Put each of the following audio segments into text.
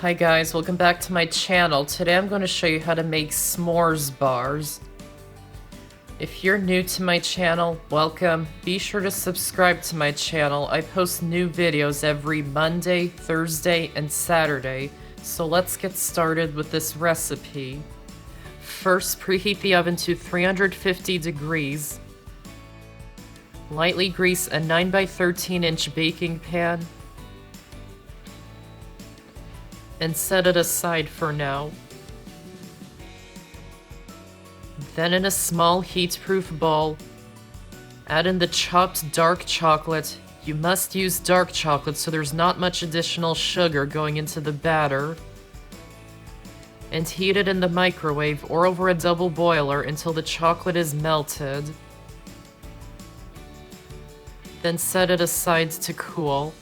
Hi guys, welcome back to my channel. Today I'm going to show you how to make s'mores bars. If you're new to my channel, welcome. Be sure to subscribe to my channel. I post new videos every Monday, Thursday, and Saturday. So let's get started with this recipe. First, preheat the oven to 350 degrees. Lightly grease a 9x13-inch baking pan and set it aside for now. Then in a small heat-proof bowl, add in the chopped dark chocolate. You must use dark chocolate so there's not much additional sugar going into the batter. And heat it in the microwave or over a double boiler until the chocolate is melted. Then set it aside to cool.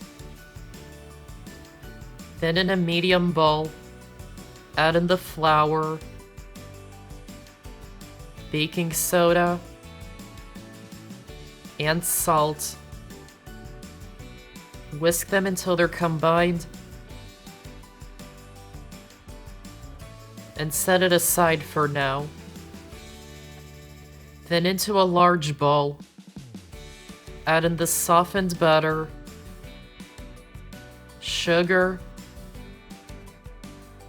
Then in a medium bowl, add in the flour, baking soda, and salt. Whisk them until they're combined, and set it aside for now. Then into a large bowl, add in the softened butter, sugar,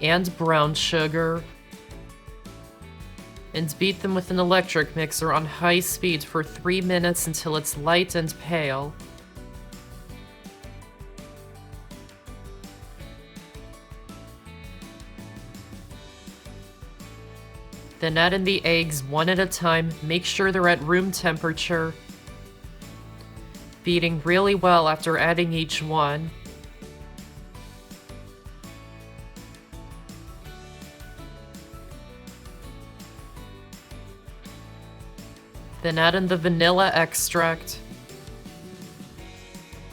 and brown sugar, and beat them with an electric mixer on high speed for 3 minutes until it's light and pale. Then add in the eggs one at a time. Make sure they're at room temperature, beating really well after adding each one. Then add in the vanilla extract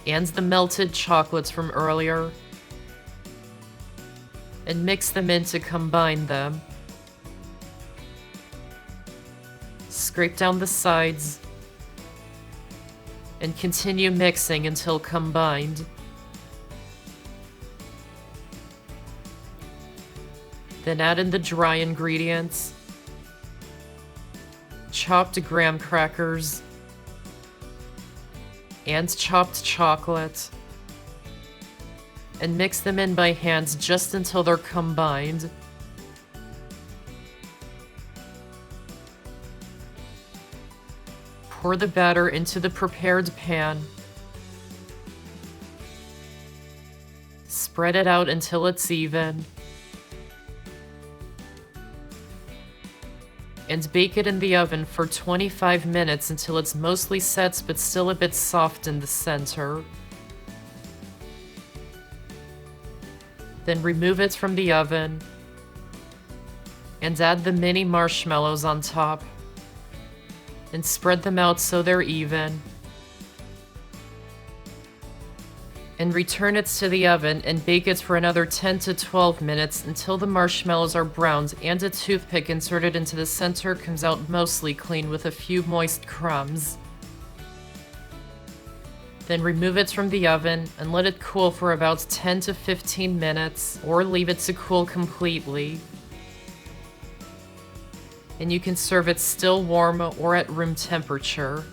and the melted chocolates from earlier, and mix them in to combine them. Scrape down the sides and continue mixing until combined. Then add in the dry ingredients, chopped graham crackers, and chopped chocolate, and mix them in by hand just until they're combined. Pour the batter into the prepared pan. Spread it out until it's even, and bake it in the oven for 25 minutes until it's mostly set but still a bit soft in the center. Then remove it from the oven and add the mini marshmallows on top and spread them out so they're even. And return it to the oven and bake it for another 10 to 12 minutes until the marshmallows are browned and a toothpick inserted into the center comes out mostly clean with a few moist crumbs. Then remove it from the oven and let it cool for about 10 to 15 minutes, or leave it to cool completely. And you can serve it still warm or at room temperature.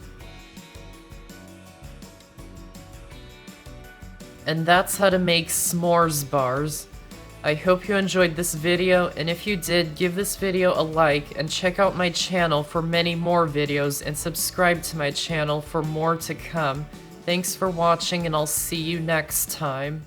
And that's how to make s'mores bars. I hope you enjoyed this video, and if you did, give this video a like and check out my channel for many more videos and subscribe to my channel for more to come. Thanks for watching, and I'll see you next time.